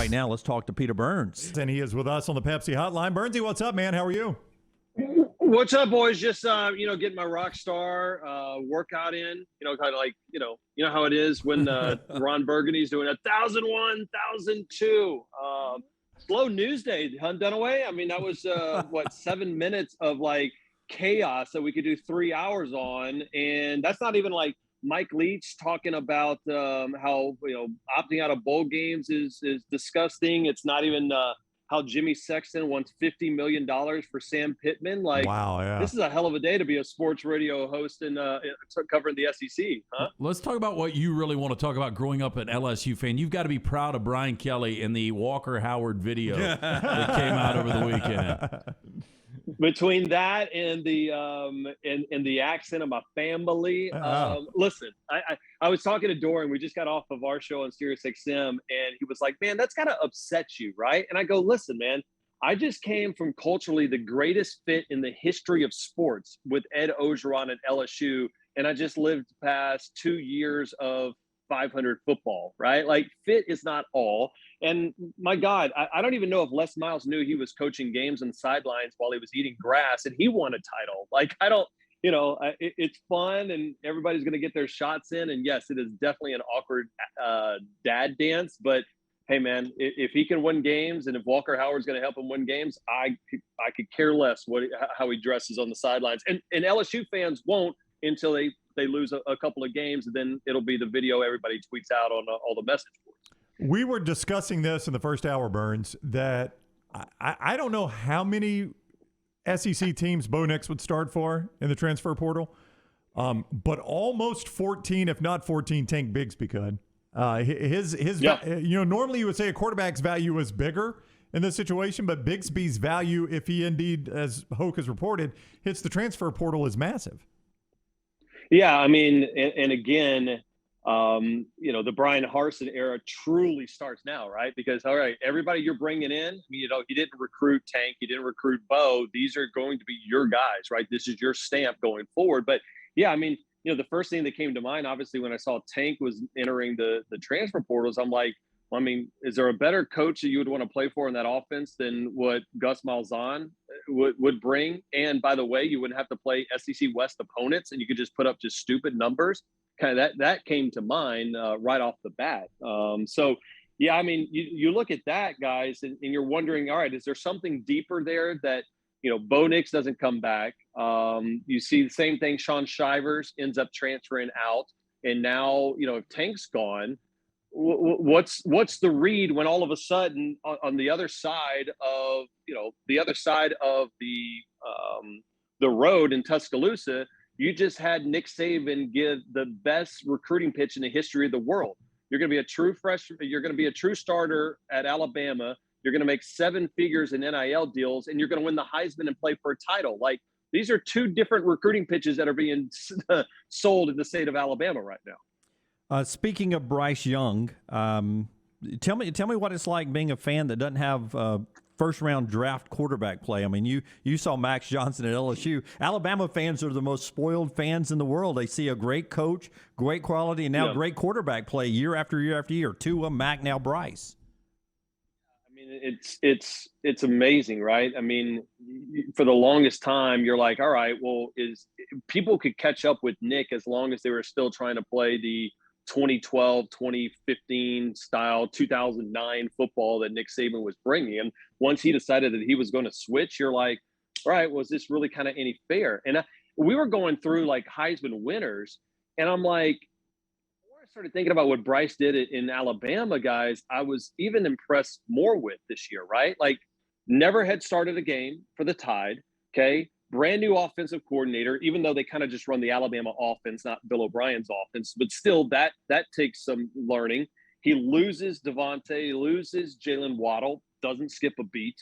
right now, let's talk to Peter Burns. And he is with us on the Pepsi Hotline. Burnsy, what's up, man? How are you? What's up, boys? Just getting my rock star workout in. Kind of like how it is when Ron Burgundy's doing 1,001, 1,002. Slow news day, huh, Dunaway? I mean, that was 7 minutes of like chaos that we could do 3 hours on, and that's not even like Mike Leach talking about how opting out of bowl games is disgusting. It's not even how Jimmy Sexton wants $50 million for Sam Pittman. Like, wow, yeah. This is a hell of a day to be a sports radio host and covering the SEC. Huh? Let's talk about what you really want to talk about growing up an LSU fan. You've got to be proud of Brian Kelly in the Walker Howard video that came out over the weekend. Between that and the accent of my family, listen, I was talking to Doran. We just got off of our show on Sirius XM, and he was like, "Man, that's gotta upset you, right?" And I go, "Listen, man, I just came from culturally the greatest fit in the history of sports with Ed Ogeron at LSU, and I just lived past 2 years of 500 football, right? Like, fit is not all." And my God, I don't even know if Les Miles knew he was coaching games on the sidelines while he was eating grass and he won a title. Like, I don't, it's fun and everybody's going to get their shots in. And yes, it is definitely an awkward dad dance, but hey man, if he can win games and if Walker Howard's going to help him win games, I could care less how he dresses on the sidelines. And LSU fans won't until they lose a couple of games, and then it'll be the video everybody tweets out on all the message boards. We were discussing this in the first hour, Burns, that I don't know how many SEC teams Bo Nix would start for in the transfer portal, but almost 14, if not 14, Tank Bigsby could. Normally you would say a quarterback's value is bigger in this situation, but Bigsby's value, if he indeed, as Hoke has reported, hits the transfer portal, is massive. Yeah, I mean, and again, the Brian Harsin era truly starts now, right? Because, all right, everybody you're bringing in, he didn't recruit Tank, he didn't recruit Bo. These are going to be your guys, right? This is your stamp going forward. But yeah, I mean, the first thing that came to mind, obviously, when I saw Tank was entering the transfer portals, I'm like, well, I mean, is there a better coach that you would want to play for in that offense than what Gus Malzahn would bring? And by the way, you wouldn't have to play SEC West opponents, and you could just put up just stupid numbers. Kind of that came to mind right off the bat. So, yeah, I mean, you look at that, guys, and you're wondering, all right, is there something deeper there that, Bo Nix doesn't come back? You see the same thing. Sean Shivers ends up transferring out. And now, if Tank's gone, what's the read when all of a sudden on the other side of, the road in Tuscaloosa, you just had Nick Saban give the best recruiting pitch in the history of the world. You're going to be a true freshman. You're going to be a true starter at Alabama. You're going to make 7 figures in NIL deals, and you're going to win the Heisman and play for a title. Like, these are 2 different recruiting pitches that are being sold in the state of Alabama right now. Speaking of Bryce Young, tell me what it's like being a fan that doesn't have first-round draft quarterback play. I mean, you saw Max Johnson at LSU. Alabama fans are the most spoiled fans in the world. They see a great coach, great quality, and now great quarterback play year after year after year. Tua, Mac, now Bryce. I mean, it's amazing, right? I mean, for the longest time, you're like, all right, well, people could catch up with Nick as long as they were still trying to play the 2012, 2015 style, 2009 football that Nick Saban was bringing. And once he decided that he was going to switch, you're like, all right, was this really kind of any fair? And we were going through like Heisman winners, and I'm like, before I started thinking about what Bryce did in Alabama, guys, I was even impressed more with this year, right? Like, never had started a game for the Tide, okay? Brand new offensive coordinator, even though they kind of just run the Alabama offense, not Bill O'Brien's offense, but still that takes some learning. He loses Devontae, loses Jalen Waddle, doesn't skip a beat,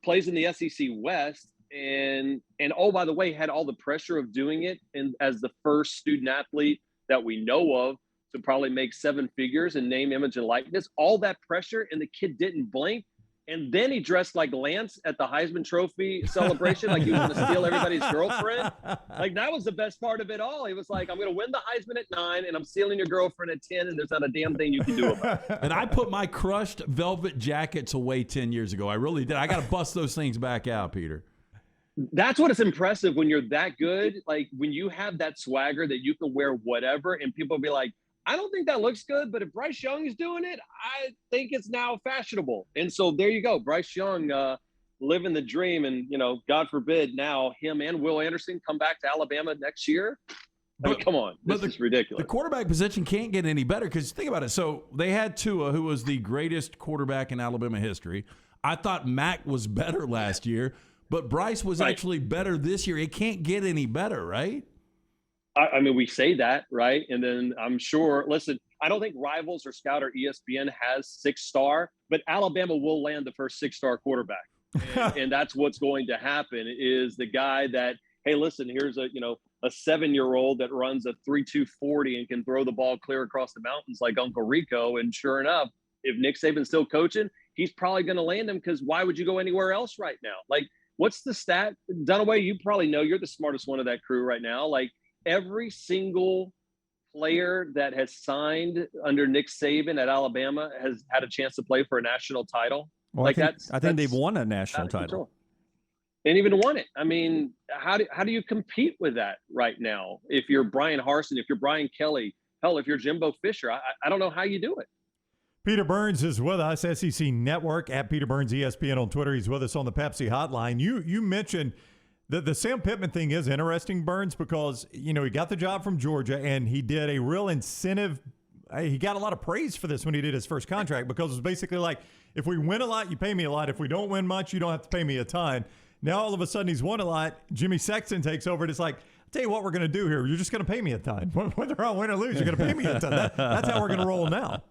plays in the SEC West, and oh, by the way, had all the pressure of doing it and as the first student athlete that we know of to probably make 7 figures in name, image, and likeness, all that pressure, and the kid didn't blink. And then he dressed like Lance at the Heisman Trophy celebration, like he was going to steal everybody's girlfriend. Like, that was the best part of it all. He was like, I'm going to win the Heisman at 9, and I'm stealing your girlfriend at 10, and there's not a damn thing you can do about it. And I put my crushed velvet jackets away 10 years ago. I really did. I got to bust those things back out, Peter. That's what is impressive when you're that good. Like, when you have that swagger that you can wear whatever, and people be like, I don't think that looks good, but if Bryce Young is doing it, I think it's now fashionable. And so there you go. Bryce Young living the dream. And, God forbid now him and Will Anderson come back to Alabama next year. I mean, come on. This is ridiculous. The quarterback position can't get any better because think about it. So they had Tua, who was the greatest quarterback in Alabama history. I thought Mac was better last year, but Bryce was actually better this year. It can't get any better, right? I mean, we say that, right? And then I'm sure, listen, I don't think Rivals or Scout or ESPN has 6-star, but Alabama will land the first 6-star quarterback. And that's what's going to happen is the guy that, hey, listen, here's a 7-year-old that runs a 3.2 40 and can throw the ball clear across the mountains like Uncle Rico. And sure enough, if Nick Saban's still coaching, he's probably going to land him because why would you go anywhere else right now? Like, what's the stat? Dunaway, you probably know, you're the smartest one of that crew right now. Like, every single player that has signed under Nick Saban at Alabama has had a chance to play for a national title. Well, like I think they've won a national title. And even won it. I mean, how do you compete with that right now? If you're Brian Harsin, if you're Brian Kelly, hell, if you're Jimbo Fisher, I don't know how you do it. Peter Burns is with us, SEC Network, at Peter Burns ESPN on Twitter. He's with us on the Pepsi hotline. You mentioned the Sam Pittman thing is interesting, Burns, because, he got the job from Georgia and he did a real incentive. He got a lot of praise for this when he did his first contract because it was basically like, if we win a lot, you pay me a lot. If we don't win much, you don't have to pay me a ton. Now, all of a sudden, he's won a lot. Jimmy Sexton takes over. And it's like, I'll tell you what we're going to do here. You're just going to pay me a ton. Whether I win or lose, you're going to pay me a ton. That's how we're going to roll now.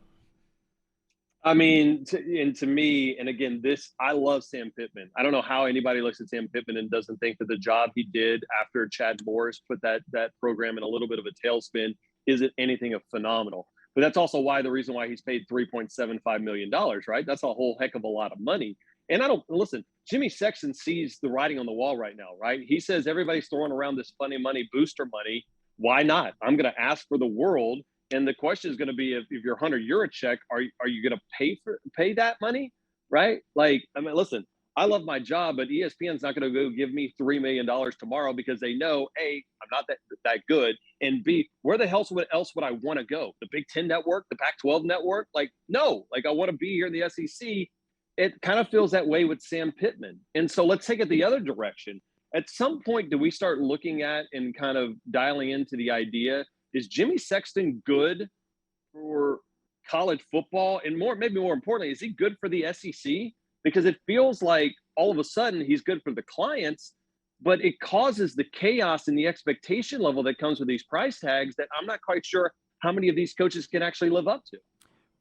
I mean, to me, and again, I love Sam Pittman. I don't know how anybody looks at Sam Pittman and doesn't think that the job he did after Chad Morris put that program in a little bit of a tailspin isn't anything of phenomenal. But that's also the reason why he's paid $3.75 million, right? That's a whole heck of a lot of money. And listen, Jimmy Sexton sees the writing on the wall right now, right? He says everybody's throwing around this funny money, booster money. Why not? I'm going to ask for the world. And the question is going to be, if you're Hunter Yurachek, are you going to pay that money, right? Like, I mean, listen, I love my job, but ESPN's not going to go give me $3 million tomorrow because they know, A, I'm not that good, and B, where the hell else would I want to go? The Big Ten Network, the Pac-12 Network? Like, no, like I want to be here in the SEC. It kind of feels that way with Sam Pittman. And so let's take it the other direction. At some point, do we start looking at and kind of dialing into the idea, is Jimmy Sexton good for college football? And maybe more importantly, is he good for the SEC? Because it feels like all of a sudden he's good for the clients, but it causes the chaos and the expectation level that comes with these price tags that I'm not quite sure how many of these coaches can actually live up to.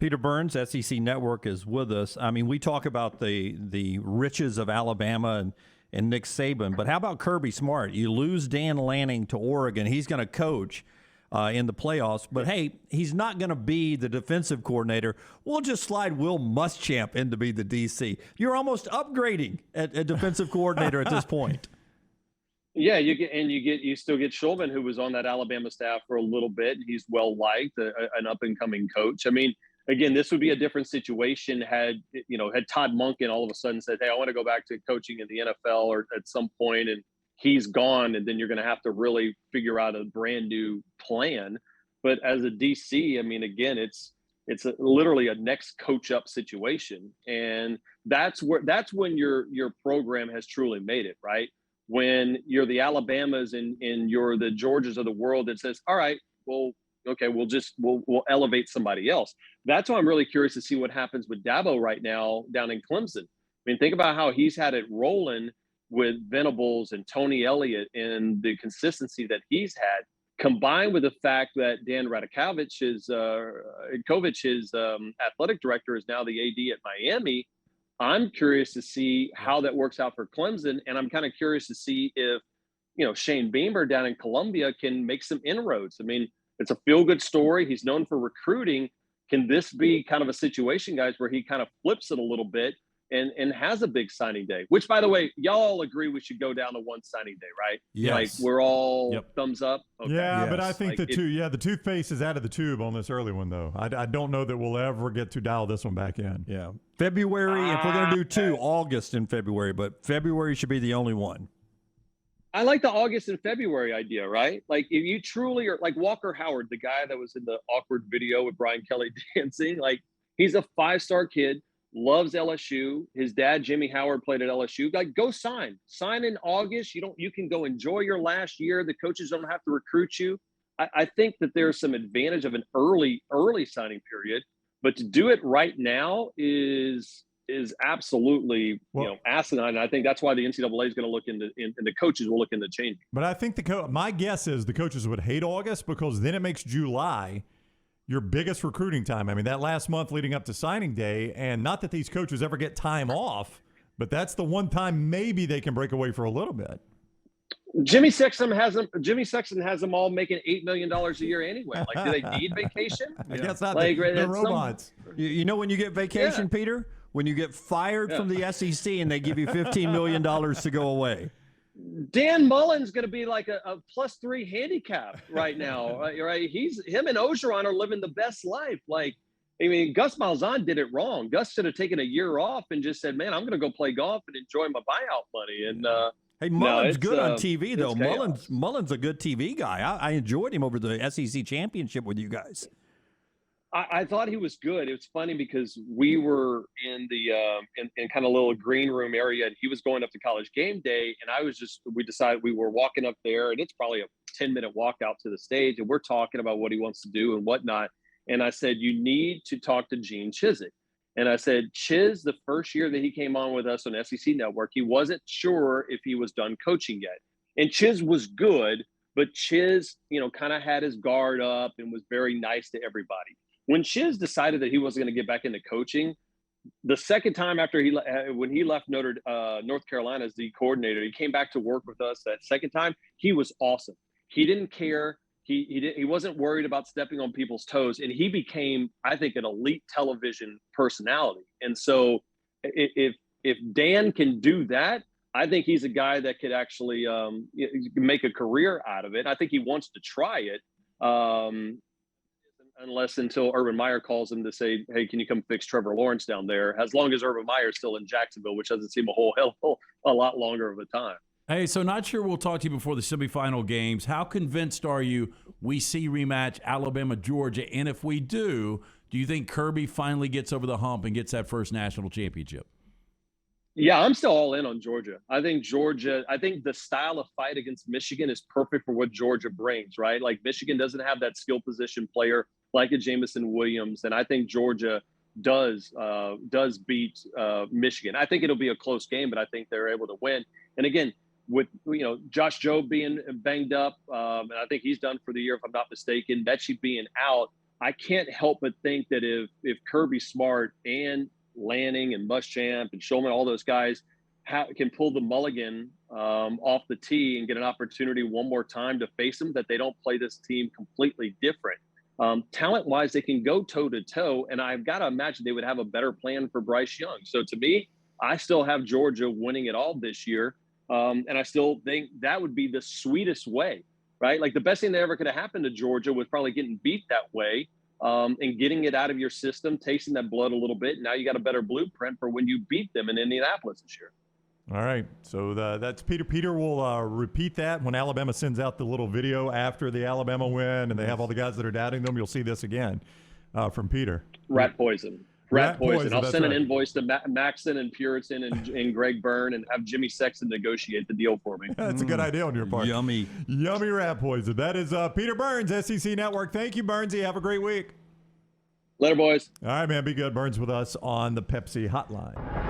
Peter Burns, SEC Network, is with us. I mean, we talk about the riches of Alabama and Nick Saban, but how about Kirby Smart? You lose Dan Lanning to Oregon. He's going to coach in the playoffs. But, hey, he's not going to be the defensive coordinator. We'll just slide Will Muschamp in to be the DC. You're almost upgrading at defensive coordinator at this point. Yeah, you still get Schulman, who was on that Alabama staff for a little bit. He's well liked, an up and coming coach. I mean, again, this would be a different situation had Todd Monken all of a sudden said, "Hey, I want to go back to coaching in the NFL," or at some point, and he's gone, and then you're going to have to really figure out a brand new plan. But as a DC, I mean, again, it's literally a next coach up situation, and that's when your program has truly made it, right? When you're the Alabamas and you're the Georgias of the world that says, all right, well, okay, we'll elevate somebody else. That's why I'm really curious to see what happens with Dabo right now down in Clemson. I mean, think about how he's had it rolling with Venables and Tony Elliott and the consistency that he's had, combined with the fact that Dan Radakovich, his athletic director, is now the AD at Miami. I'm curious to see how that works out for Clemson, and I'm kind of curious to see if, Shane Beamer down in Columbia can make some inroads. I mean, it's a feel-good story. He's known for recruiting. Can this be kind of a situation, guys, where he kind of flips it a little bit and has a big signing day, which, by the way, y'all all agree we should go down to one signing day, right? Yes. Like we're all thumbs up. Okay. Yeah, but Yes. I think Like the toothpaste is out of the tube on this early one, though. I don't know that we'll ever get to dial this one back in. Yeah. February, if we're going to do 2, August and February, but February should be the only one. I like the August and February idea, right? Like if you truly are like Walker Howard, the guy that was in the awkward video with Brian Kelly dancing, like he's a 5-star kid, loves LSU. His dad, Jimmy Howard, played at LSU. Like go sign in August. You can go enjoy your last year. The coaches don't have to recruit you. I think that there's some advantage of an early signing period, but to do it right now is absolutely asinine. And I think that's why the NCAA is going to look into, and the coaches will look into changing. But I think my guess is the coaches would hate August because then it makes July your biggest recruiting time. I mean, that last month leading up to signing day, and not that these coaches ever get time off, but that's the one time maybe they can break away for a little bit. Jimmy Sexton has them all making $8 million a year anyway. Like, do they need vacation? I guess not. Like, they're robots. You know when you get vacation, Peter? When you get fired from the SEC and they give you $15 million to go away. Dan Mullen's going to be like a +3 handicap right now, right? Him and Ogeron are living the best life. Like, I mean, Gus Malzahn did it wrong. Gus should have taken a year off and just said, "Man, I'm going to go play golf and enjoy my buyout money." And hey, Mullen's good on TV though. chaos. Mullen's a good TV guy. I enjoyed him over the SEC championship with you guys. I thought he was good. It was funny because we were in the in kind of little green room area, and he was going up to College game day, and we decided we were walking up there, and it's probably a 10-minute walk out to the stage, and we're talking about what he wants to do and whatnot. And I said, you need to talk to Gene Chizik. And I said, Chiz, the first year that he came on with us on SEC Network, he wasn't sure if he was done coaching yet. And Chiz was good, but Chiz, kind of had his guard up and was very nice to everybody. When Chiz decided that he wasn't going to get back into coaching, the second time after when he left North Carolina as the coordinator, he came back to work with us. That second time, he was awesome. He didn't care. He wasn't worried about stepping on people's toes, and he became, I think, an elite television personality. And so, if Dan can do that, I think he's a guy that could actually make a career out of it. I think he wants to try it. Until Urban Meyer calls him to say, "Hey, can you come fix Trevor Lawrence down there?" As long as Urban Meyer's still in Jacksonville, which doesn't seem a lot longer of a time. Hey, so not sure we'll talk to you before the semifinal games. How convinced are you we see rematch Alabama-Georgia? And if we do you think Kirby finally gets over the hump and gets that first national championship? Yeah, I'm still all in on Georgia. I think the style of fight against Michigan is perfect for what Georgia brings, right? Like Michigan doesn't have that skill position player like a Jamison Williams. And I think Georgia does beat Michigan. I think it'll be a close game, but I think they're able to win. And again, with Josh Jobe being banged up, and I think he's done for the year if I'm not mistaken, Mechie being out, I can't help but think that if Kirby Smart and Lanning and Muschamp and Schulman, all those guys can pull the mulligan off the tee and get an opportunity one more time to face them, that they don't play this team completely different. Talent-wise, they can go toe-to-toe, and I've got to imagine they would have a better plan for Bryce Young. So to me, I still have Georgia winning it all this year, and I still think that would be the sweetest way, right? Like the best thing that ever could have happened to Georgia was probably getting beat that way and getting it out of your system, tasting that blood a little bit. And now you got a better blueprint for when you beat them in Indianapolis this year. All right, so that's Peter. Peter will repeat that when Alabama sends out the little video after the Alabama win, and they have all the guys that are doubting them. You'll see this again from Peter. Rat poison. I'll send an invoice to Maxon and Puritan and Greg Byrne and have Jimmy Sexton negotiate the deal for me. That's a good idea on your part. Yummy rat poison. That is Peter Burns, SEC Network. Thank you, Burnsy. Have a great week. Later, boys. All right, man. Be good. Burns with us on the Pepsi Hotline.